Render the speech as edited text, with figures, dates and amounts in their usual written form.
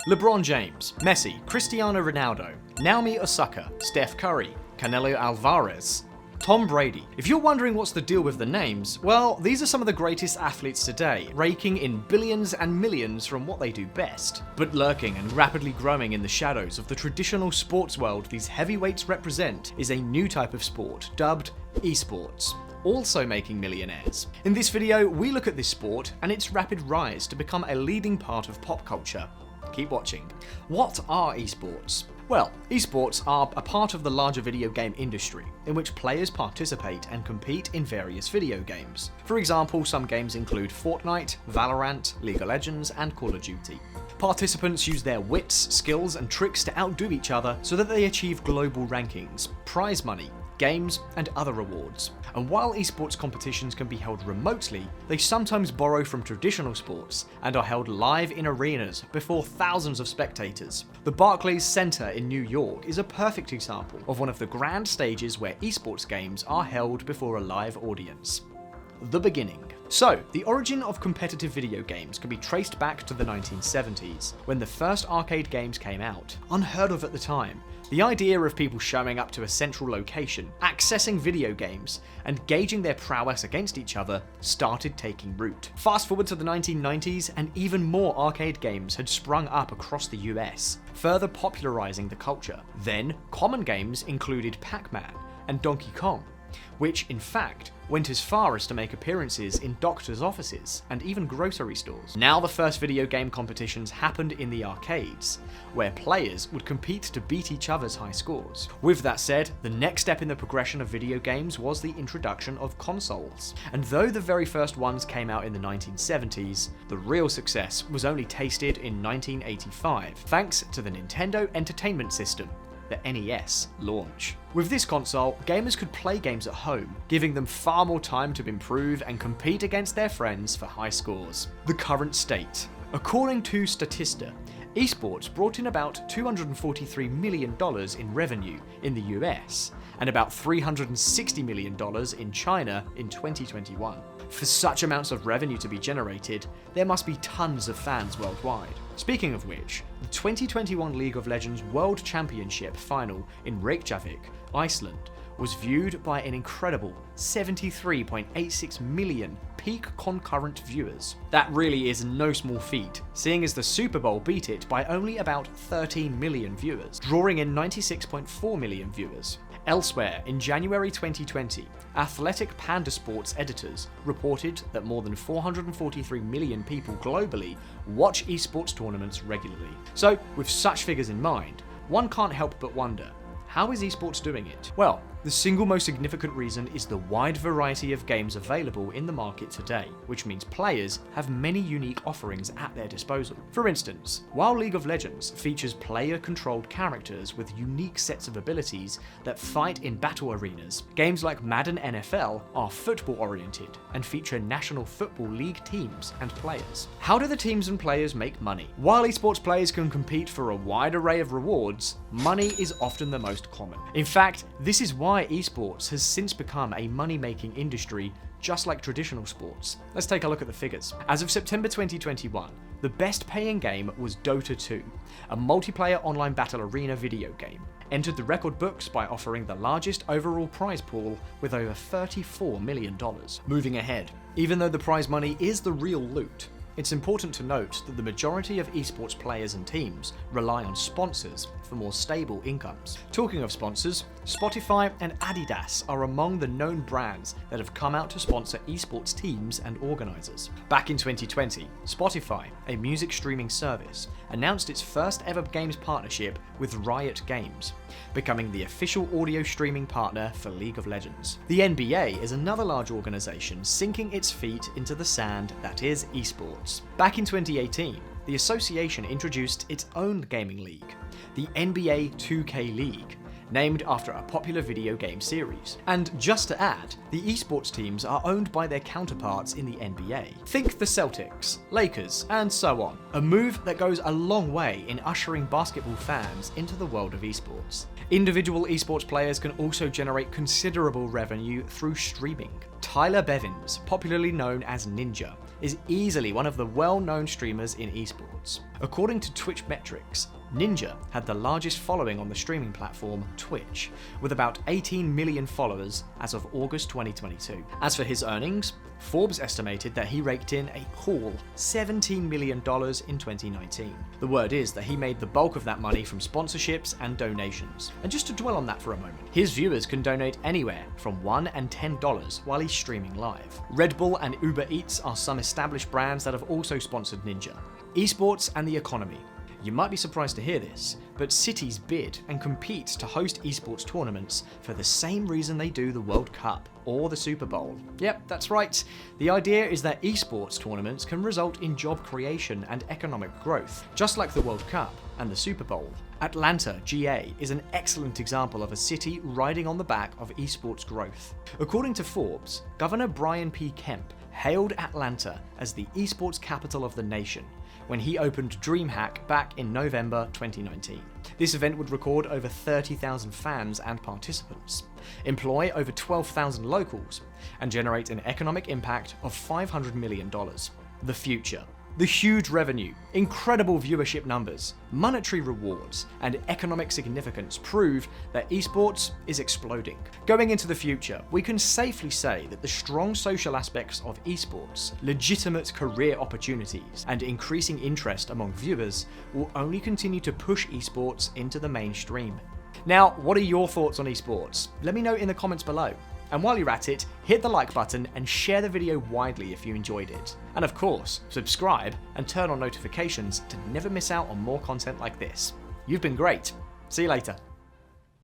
LeBron James, Messi, Cristiano Ronaldo, Naomi Osaka, Steph Curry, Canelo Alvarez, Tom Brady. If you're wondering what's the deal with the names, well, these are some of the greatest athletes today, raking in billions and millions from what they do best. But lurking and rapidly growing in the shadows of the traditional sports world these heavyweights represent is a new type of sport dubbed esports, also making millionaires. In this video, we look at this sport and its rapid rise to become a leading part of pop culture. Keep watching. What are esports? Well, esports are a part of the larger video game industry, in which players participate and compete in various video games. For example, some games include Fortnite, Valorant, League of Legends, and Call of Duty. Participants use their wits, skills, and tricks to outdo each other so that they achieve global rankings, prize money, games, and other rewards. And while esports competitions can be held remotely, they sometimes borrow from traditional sports and are held live in arenas before thousands of spectators. The Barclays Center in New York is a perfect example of one of the grand stages where esports games are held before a live audience. The beginning. So, the origin of competitive video games can be traced back to the 1970s, when the first arcade games came out. Unheard of at the time, the idea of people showing up to a central location, accessing video games, and gauging their prowess against each other started taking root. Fast forward to the 1990s, and even more arcade games had sprung up across the US, further popularizing the culture. Then, common games included Pac-Man and Donkey Kong, which in fact went as far as to make appearances in doctors' offices and even grocery stores. Now the first video game competitions happened in the arcades, where players would compete to beat each other's high scores. With that said, the next step in the progression of video games was the introduction of consoles. And though the very first ones came out in the 1970s, the real success was only tasted in 1985, thanks to the Nintendo Entertainment System, the NES, launch. With this console, gamers could play games at home, giving them far more time to improve and compete against their friends for high scores. The current state. According to Statista, esports brought in about $243 million in revenue in the US, and about $360 million in China in 2021. For such amounts of revenue to be generated, there must be tons of fans worldwide. Speaking of which, the 2021 League of Legends World Championship final in Reykjavik, Iceland, was viewed by an incredible 73.86 million peak concurrent viewers. That really is no small feat, seeing as the Super Bowl beat it by only about 13 million viewers, drawing in 96.4 million viewers. Elsewhere, in January 2020, Athletic Panda Sports editors reported that more than 443 million people globally watch esports tournaments regularly. So, with such figures in mind, one can't help but wonder, how is esports doing it? Well, the single most significant reason is the wide variety of games available in the market today, which means players have many unique offerings at their disposal. For instance, while League of Legends features player-controlled characters with unique sets of abilities that fight in battle arenas, games like Madden NFL are football-oriented and feature National Football League teams and players. How do the teams and players make money? While esports players can compete for a wide array of rewards, money is often the most common. In fact, this is why esports has since become a money-making industry just like traditional sports. Let's take a look at the figures. As of September 2021, the best paying game was Dota 2, a multiplayer online battle arena video game, entered the record books by offering the largest overall prize pool with over $34 million. Moving ahead, even though the prize money is the real loot, it's important to note that the majority of esports players and teams rely on sponsors for more stable incomes. Talking of sponsors, Spotify and Adidas are among the known brands that have come out to sponsor esports teams and organizers. Back in 2020, Spotify, a music streaming service, announced its first ever games partnership with Riot Games, becoming the official audio streaming partner for League of Legends. The NBA is another large organization sinking its feet into the sand that is esports. Back in 2018, the association introduced its own gaming league, the NBA 2K League, named after a popular video game series. And just to add, the esports teams are owned by their counterparts in the NBA. Think the Celtics, Lakers, and so on. A move that goes a long way in ushering basketball fans into the world of esports. Individual esports players can also generate considerable revenue through streaming. Tyler Bevins, popularly known as Ninja, is easily one of the well-known streamers in esports. According to Twitch metrics, Ninja had the largest following on the streaming platform Twitch, with about 18 million followers as of August 2022. As for his earnings, Forbes estimated that he raked in a cool $17 million in 2019. The word is that he made the bulk of that money from sponsorships and donations. And just to dwell on that for a moment, his viewers can donate anywhere from $1 and $10 while he's streaming live. Red Bull and Uber Eats are some established brands that have also sponsored Ninja. Esports and the economy. You might be surprised to hear this, but cities bid and compete to host esports tournaments for the same reason they do the World Cup or the Super Bowl. Yep, that's right. The idea is that esports tournaments can result in job creation and economic growth, just like the World Cup and the Super Bowl. Atlanta, GA, is an excellent example of a city riding on the back of esports growth. According to Forbes, Governor Brian P. Kemp hailed Atlanta as the esports capital of the nation when he opened DreamHack back in November 2019. This event would record over 30,000 fans and participants, employ over 12,000 locals, and generate an economic impact of $500 million. The future. The huge revenue, incredible viewership numbers, monetary rewards, and economic significance prove that esports is exploding. Going into the future, we can safely say that the strong social aspects of esports, legitimate career opportunities, and increasing interest among viewers will only continue to push esports into the mainstream. Now, what are your thoughts on esports? Let me know in the comments below. And while you're at it, hit the like button and share the video widely if you enjoyed it. And of course, subscribe and turn on notifications to never miss out on more content like this. You've been great. See you later.